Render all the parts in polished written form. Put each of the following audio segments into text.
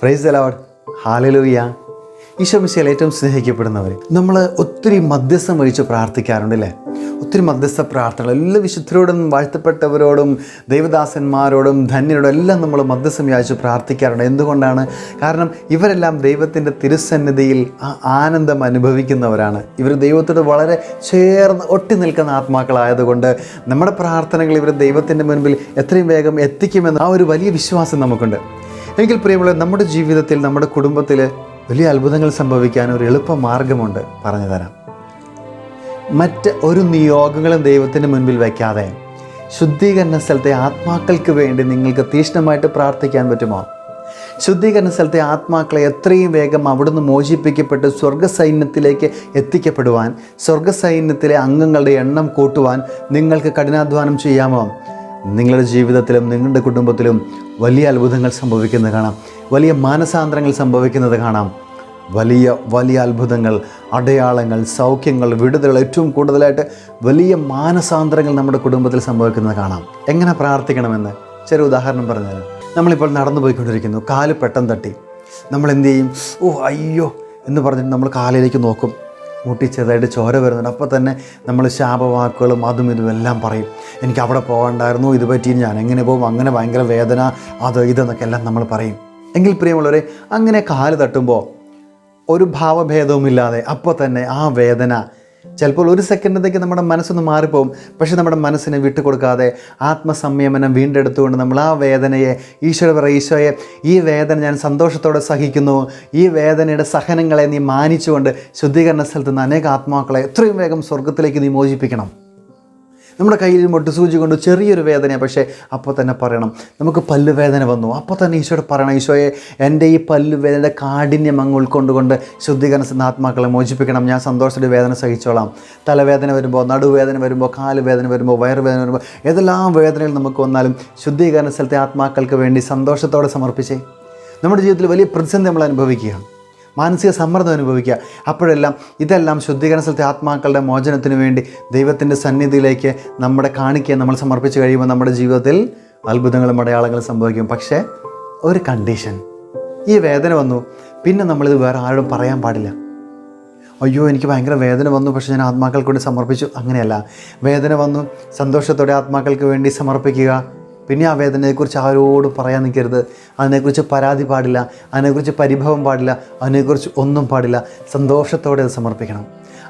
Price the Lord. Hallelujah. ഈശോ മിശിഹായിൽ ഏറ്റവും സ്നേഹിക്കപ്പെടുന്നവർ, നമ്മൾ ഒത്തിരി മധ്യസ്ഥം വഹിച്ച് പ്രാർത്ഥിക്കാറുണ്ടല്ലേ? ഒത്തിരി മധ്യസ്ഥ പ്രാർത്ഥനകൾ എല്ലാ വിശുദ്ധരോടും വാഴ്ത്തപ്പെട്ടവരോടും ദൈവദാസന്മാരോടും ധന്യരോടും എല്ലാം നമ്മൾ മധ്യസ്ഥം യാചിച്ച് പ്രാർത്ഥിക്കാറുണ്ട്. എന്തുകൊണ്ടാണ്? കാരണം ഇവരെല്ലാം ദൈവത്തിൻ്റെ തിരുസന്നിധിയിൽ ആ ആനന്ദം അനുഭവിക്കുന്നവരാണ്. ഇവർ ദൈവത്തോട് വളരെ ചേർന്ന് ഒട്ടി നിൽക്കുന്ന ആത്മാക്കളായതുകൊണ്ട് നമ്മുടെ പ്രാർത്ഥനകൾ ഇവർ ദൈവത്തിൻ്റെ മുൻപിൽ എത്രയും വേഗം എത്തിക്കുമെന്ന് ആ ഒരു വലിയ വിശ്വാസം നമുക്കുണ്ട്. എങ്കിൽ പ്രിയമുള്ള, നമ്മുടെ ജീവിതത്തിൽ നമ്മുടെ കുടുംബത്തിൽ വലിയ അത്ഭുതങ്ങൾ സംഭവിക്കാൻ ഒരു എളുപ്പ മാർഗമുണ്ട്, പറഞ്ഞു തരാം. മറ്റ് ഒരു നിയോഗങ്ങളും ദൈവത്തിന് മുൻപിൽ വയ്ക്കാതെ ശുദ്ധീകരണ സ്ഥലത്തെ ആത്മാക്കൾക്ക് വേണ്ടി നിങ്ങൾക്ക് തീക്ഷ്ണമായിട്ട് പ്രാർത്ഥിക്കാൻ പറ്റുമോ? ശുദ്ധീകരണ സ്ഥലത്തെ ആത്മാക്കളെ എത്രയും വേഗം അവിടുന്ന് മോചിപ്പിക്കപ്പെട്ട് സ്വർഗസൈന്യത്തിലേക്ക് എത്തിക്കപ്പെടുവാൻ, സ്വർഗസൈന്യത്തിലെ അംഗങ്ങളുടെ എണ്ണം കൂട്ടുവാൻ നിങ്ങൾക്ക് കഠിനാധ്വാനം ചെയ്യാമോ? നിങ്ങളുടെ ജീവിതത്തിലും നിങ്ങളുടെ കുടുംബത്തിലും വലിയ അത്ഭുതങ്ങൾ സംഭവിക്കുന്നത് കാണാം. വലിയ മാനസാന്തരങ്ങൾ സംഭവിക്കുന്നത് കാണാം. വലിയ വലിയ അത്ഭുതങ്ങൾ, അടയാളങ്ങൾ, സൗഖ്യങ്ങൾ, വിടുതലുകൾ, ഏറ്റവും കൂടുതലായിട്ട് വലിയ മാനസാന്തരങ്ങൾ നമ്മുടെ കുടുംബത്തിൽ സംഭവിക്കുന്നത് കാണാം. എങ്ങനെ പ്രാർത്ഥിക്കണമെന്ന് ചെറിയ ഉദാഹരണം പറഞ്ഞുതരാം. നമ്മളിപ്പോൾ നടന്നു പോയിക്കൊണ്ടിരിക്കുന്നു, കാല് പെട്ടെന്ന് തട്ടി. നമ്മൾ എന്ത് ചെയ്യും? ഓ അയ്യോ എന്ന് പറഞ്ഞിട്ട് നമ്മൾ കാലിലേക്ക് നോക്കും. മുട്ടി ചെറുതായിട്ട് ചോര വരുന്നുണ്ട്. അപ്പോൾ തന്നെ നമ്മൾ ശാപവാക്കുകളും അതും ഇതും എല്ലാം പറയും. എനിക്ക് അവിടെ പോകണ്ടായിരുന്നു, ഇത് പറ്റി ഞാൻ എങ്ങനെ പോകും, അങ്ങനെ ഭയങ്കര വേദന, അത് ഇതെന്നൊക്കെ എല്ലാം നമ്മൾ പറയും. എങ്കിൽ പ്രിയമുള്ളവരെ, അങ്ങനെ കാല് തട്ടുമ്പോൾ ഒരു ഭാവഭേദവുമില്ലാതെ അപ്പോൾ തന്നെ ആ വേദന ചിലപ്പോൾ ഒരു സെക്കൻഡത്തേക്ക് നമ്മുടെ മനസ്സൊന്ന് മാറിപ്പോകും. പക്ഷേ നമ്മുടെ മനസ്സിനെ വിട്ടുകൊടുക്കാതെ ആത്മസംയമനം വീണ്ടെടുത്തുകൊണ്ട് നമ്മൾ ആ വേദനയെ ഈശോയെ, ഈ വേദന ഞാൻ സന്തോഷത്തോടെ സഹിക്കുന്നു, ഈ വേദനയുടെ സഹനങ്ങളെ നീ മാനിച്ചുകൊണ്ട് ശുദ്ധീകരണ സ്ഥലത്ത് നിന്ന് അനേക ആത്മാക്കളെ എത്രയും വേഗം സ്വർഗത്തിലേക്ക് നീ മോചിപ്പിക്കണം. നമ്മുടെ കയ്യിൽ മൊട്ടുസൂചി കൊണ്ട് ചെറിയൊരു വേദനയാണ്, പക്ഷേ അപ്പോൾ തന്നെ പറയണം. നമുക്ക് പല്ലുവേദന വന്നു, അപ്പോൾ തന്നെ ഈശോയോട് പറയണം, ഈശോയെ എൻ്റെ ഈ പല്ലുവേദനയുടെ കാഠിന്യം അങ്ങ് ഉൾക്കൊണ്ടുകൊണ്ട് ശുദ്ധീകരണ ആത്മാക്കളെ മോചിപ്പിക്കണം. ഞാൻ സന്തോഷത്തോടെ വേദന സഹിച്ചോളാം. തലവേദന വരുമ്പോൾ, നടുവേദന വരുമ്പോൾ, കാലുവേദന വരുമ്പോൾ, വയറുവേദന വരുമ്പോൾ, ഏതെല്ലാം വേദനകൾ നമുക്ക് വന്നാലും ശുദ്ധീകരണ സ്ഥലത്തെ ആത്മാക്കൾക്ക് വേണ്ടി സന്തോഷത്തോടെ സമർപ്പിച്ചേ. നമ്മുടെ ജീവിതത്തിൽ വലിയ പ്രതിസന്ധി നമ്മൾ അനുഭവിക്കുകയാണ്, മാനസിക സമ്മർദ്ദം അനുഭവിക്കുക. അപ്പോഴെല്ലാം ഇതെല്ലാം ശുദ്ധീകരണ സ്ഥലത്തെ ആത്മാക്കളുടെ മോചനത്തിന് വേണ്ടി ദൈവത്തിൻ്റെ സന്നിധിയിലേക്ക് നമ്മുടെ കാണിക്കാൻ നമ്മൾ സമർപ്പിച്ച് കഴിയുമ്പോൾ നമ്മുടെ ജീവിതത്തിൽ അത്ഭുതങ്ങളും അടയാളങ്ങളും സംഭവിക്കും. പക്ഷേ ഒരു കണ്ടീഷൻ, ഈ വേദന വന്നു, പിന്നെ നമ്മളിത് വേറെ ആരോടും പറയാൻ പാടില്ല. അയ്യോ എനിക്ക് ഭയങ്കര വേദന വന്നു, പക്ഷേ ഞാൻ ആത്മാക്കൾക്ക് വേണ്ടി സമർപ്പിച്ചു. അങ്ങനെയല്ല. വേദന വന്നു, സന്തോഷത്തോടെ ആത്മാക്കൾക്ക് വേണ്ടി സമർപ്പിക്കുക. പിന്നെ ആ വേദനയെക്കുറിച്ച് ആരോടും പറയാൻ നിൽക്കരുത്. അതിനെക്കുറിച്ച് പരാതി പാടില്ല, അതിനെക്കുറിച്ച് പരിഭവം പാടില്ല, അതിനെക്കുറിച്ച് ഒന്നും പാടില്ല. സന്തോഷത്തോടെ അത് സമർപ്പിക്കണം.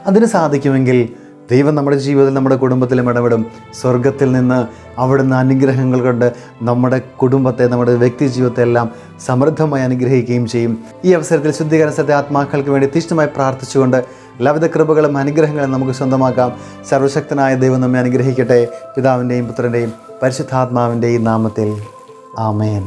അതിന് സാധിക്കുമെങ്കിൽ ദൈവം നമ്മുടെ ജീവിതത്തിൽ, നമ്മുടെ കുടുംബത്തിലും ഇടപെടും. സ്വർഗത്തിൽ നിന്ന് അവിടുന്ന് അനുഗ്രഹങ്ങൾ കൊണ്ട് നമ്മുടെ കുടുംബത്തെ, നമ്മുടെ വ്യക്തി ജീവിതത്തെ എല്ലാം സമൃദ്ധമായി അനുഗ്രഹിക്കുകയും ചെയ്യും. ഈ അവസരത്തിൽ ശുദ്ധീകരണ സ്ഥലത്തെ ആത്മാക്കൾക്ക് വേണ്ടി തീക്ഷ്ണമായി പ്രാർത്ഥിച്ചുകൊണ്ട് എല്ലാവിധ കൃപകളും അനുഗ്രഹങ്ങളും നമുക്ക് സ്വന്തമാക്കാം. സർവശക്തനായ ദൈവം നമ്മെ അനുഗ്രഹിക്കട്ടെ. പിതാവിൻ്റെയും പുത്രൻ്റെയും പരിശുദ്ധാത്മാവിൻ്റെയും നാമത്തിൽ. ആമേൻ.